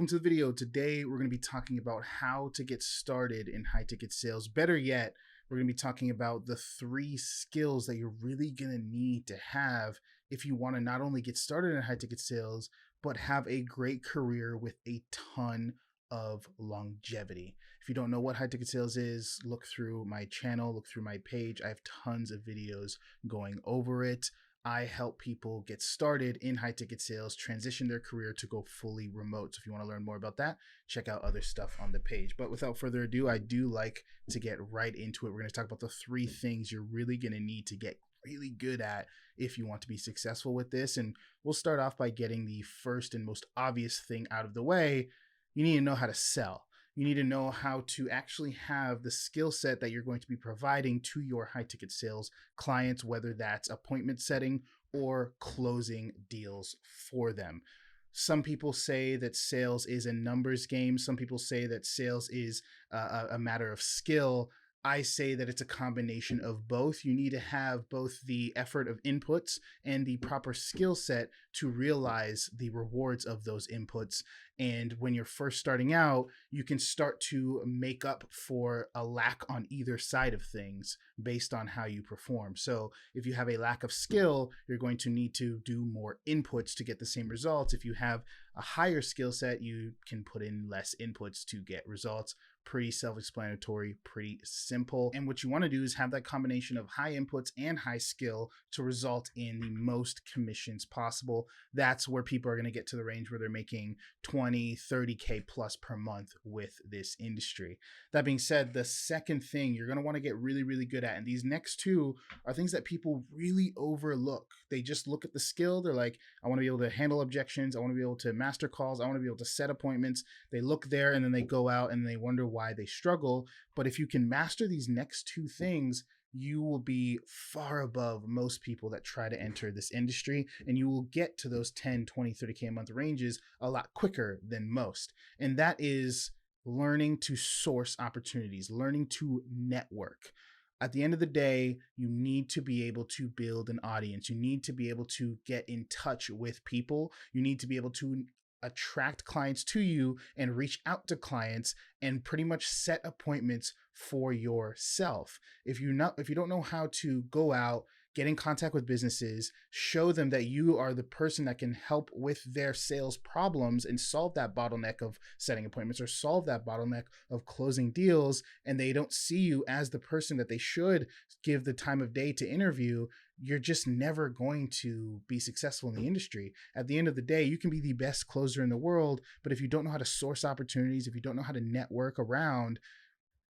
welcome to the video. Today we're going to be talking about how to get started in high ticket sales. Better yet, we're going to be talking about the 3 skills that you're really going to need to have if you want to not only get started in high ticket sales, but have a great career with a ton of longevity. If you don't know what high ticket sales is, look through my channel, look through my page. I have tons of videos going over it. I help people get started in high ticket sales, transition their career to go fully remote. So if you want to learn more about that, check out other stuff on the page. But without further ado, I do like to get right into it. We're going to talk about the 3 things you're really going to need to get really good at if you want to be successful with this. And we'll start off by getting the first and most obvious thing out of the way. You need to know how to sell. You need to know how to actually have the skill set that you're going to be providing to your high ticket sales clients, whether that's appointment setting or closing deals for them. Some people say that sales is a numbers game. Some people say that sales is a matter of skill. I say that it's a combination of both. You need to have both the effort of inputs and the proper skill set to realize the rewards of those inputs. And when you're first starting out, you can start to make up for a lack on either side of things based on how you perform. So if you have a lack of skill, you're going to need to do more inputs to get the same results. If you have a higher skill set, you can put in less inputs to get results. Pretty self-explanatory, pretty simple. And what you want to do is have that combination of high inputs and high skill to result in the most commissions possible. That's where people are going to get to the range where they're making 20, 30K plus per month with this industry. That being said, the second thing you're going to want to get really, really good at, and these next 2 are things that people really overlook. They just look at the skill. They're like, I want to be able to handle objections. I want to be able to master calls. I want to be able to set appointments. They look there and then they go out and they wonder why they struggle. But if you can master these next 2 things, you will be far above most people that try to enter this industry, and you will get to those 10, 20, 30K a month ranges a lot quicker than most. And that is learning to source opportunities, learning to network. At the end of the day, you need to be able to build an audience. You need to be able to get in touch with people. You need to be able to attract clients to you and reach out to clients and pretty much set appointments for yourself. If you don't know how to go out, get in contact with businesses, show them that you are the person that can help with their sales problems and solve that bottleneck of setting appointments or solve that bottleneck of closing deals, and they don't see you as the person that they should give the time of day to interview, you're just never going to be successful in the industry. At the end of the day, you can be the best closer in the world, but if you don't know how to source opportunities, if you don't know how to network around,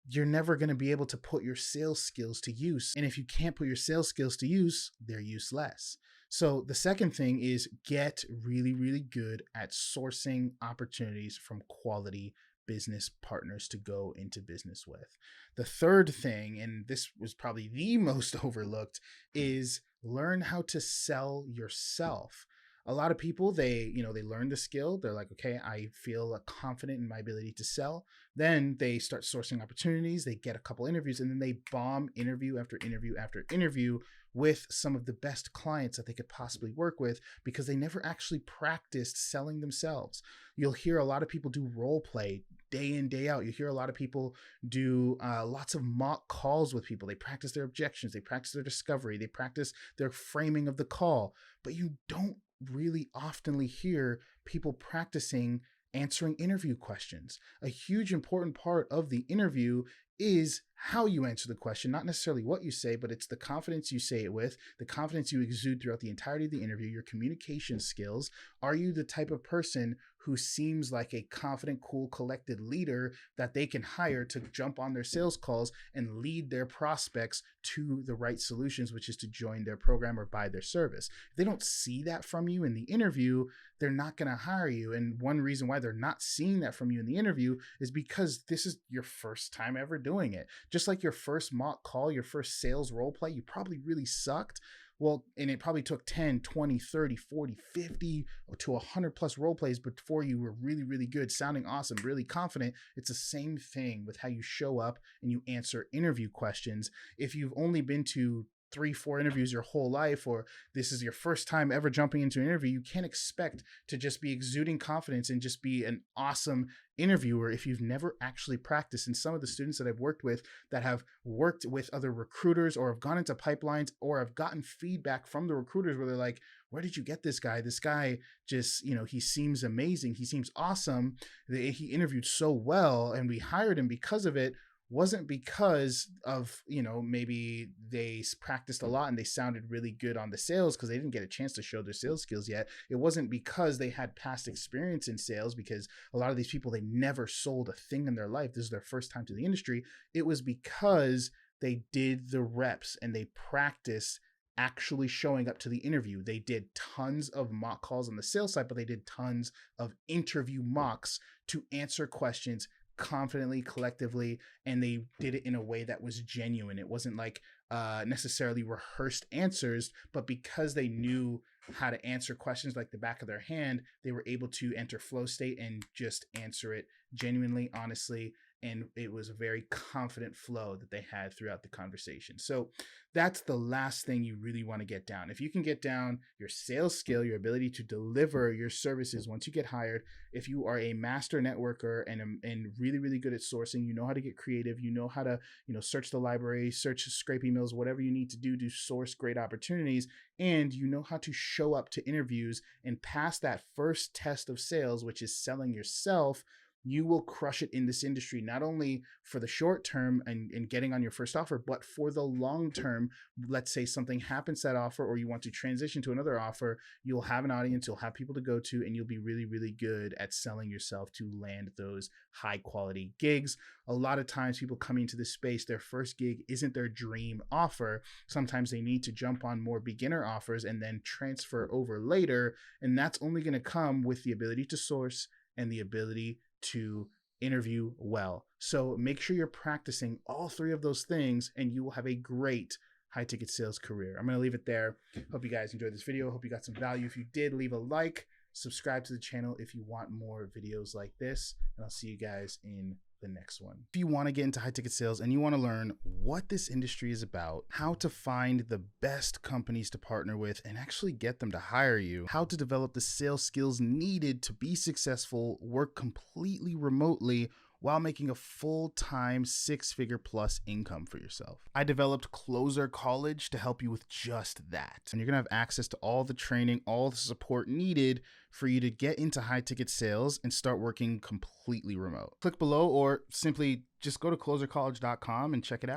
you're never going to be able to put your sales skills to use. And if you can't put your sales skills to use, they're useless. So the second thing is get really, really good at sourcing opportunities from quality business partners to go into business with. The third thing, and this was probably the most overlooked, is learn how to sell yourself. A lot of people, they learn the skill. They're like, okay, I feel confident in my ability to sell. Then they start sourcing opportunities. They get a couple interviews, and then they bomb interview after interview after interview with some of the best clients that they could possibly work with because they never actually practiced selling themselves. You'll hear a lot of people do role play day in, day out. You hear a lot of people do lots of mock calls with people. They practice their objections. They practice their discovery. They practice their framing of the call. But you don't really oftenly hear people practicing answering interview questions. A huge important part of the interview is how you answer the question, not necessarily what you say, but it's the confidence you say it with, the confidence you exude throughout the entirety of the interview, your communication skills. Are you the type of person who seems like a confident, cool, collected leader that they can hire to jump on their sales calls and lead their prospects to the right solutions, which is to join their program or buy their service? If they don't see that from you in the interview, they're not going to hire you. And one reason why they're not seeing that from you in the interview is because this is your first time ever doing it. Just like your first mock call, your first sales role play, you probably really sucked. Well, and it probably took 10, 20, 30, 40, 50 to 100 plus role plays before you were really, really good, sounding awesome, really confident. It's the same thing with how you show up and you answer interview questions. If you've only been to 3-4 interviews your whole life, or this is your first time ever jumping into an interview, you can't expect to just be exuding confidence and just be an awesome interviewer if you've never actually practiced. And some of the students that I've worked with that have worked with other recruiters or have gone into pipelines or have gotten feedback from the recruiters where they're like, where did you get this guy? This guy just, he seems amazing. He seems awesome. He interviewed so well and we hired him because of it. Wasn't because of, maybe they practiced a lot and they sounded really good on the sales because they didn't get a chance to show their sales skills yet. It wasn't because they had past experience in sales, because a lot of these people, they never sold a thing in their life. This is their first time to the industry. It was because they did the reps and they practiced actually showing up to the interview. They did tons of mock calls on the sales side, but they did tons of interview mocks to answer questions confidently, collectively, and they did it in a way that was genuine. It wasn't like necessarily rehearsed answers, but because they knew how to answer questions like the back of their hand, they were able to enter flow state and just answer it genuinely, honestly, and it was a very confident flow that they had throughout the conversation. So that's the last thing you really want to get down. If you can get down your sales skill, your ability to deliver your services once you get hired, if you are a master networker and really, really good at sourcing, you know how to get creative, you know how to, search the library, search scrape emails, whatever you need to do to source great opportunities, and you know how to show up to interviews and pass that first test of sales, which is selling yourself, you will crush it in this industry, not only for the short term and getting on your first offer, but for the long term. Let's say something happens to that offer, or you want to transition to another offer, you'll have an audience, you'll have people to go to, and you'll be really, really good at selling yourself to land those high quality gigs. A lot of times people coming into this space, their first gig isn't their dream offer. Sometimes they need to jump on more beginner offers and then transfer over later. And that's only going to come with the ability to source and the ability to interview well. So make sure you're practicing all three of those things and you will have a great high ticket sales career. I'm going to leave it there. Hope you guys enjoyed this video. Hope you got some value. If you did, leave a like, subscribe to the channel if you want more videos like this, and I'll see you guys in the next one. If you want to get into high ticket sales and you want to learn what this industry is about, how to find the best companies to partner with and actually get them to hire you, how to develop the sales skills needed to be successful, work completely remotely while making a full-time 6-figure plus income for yourself. I developed Closer College to help you with just that. And you're gonna have access to all the training, all the support needed for you to get into high ticket sales and start working completely remote. Click below or simply just go to closercollege.com and check it out.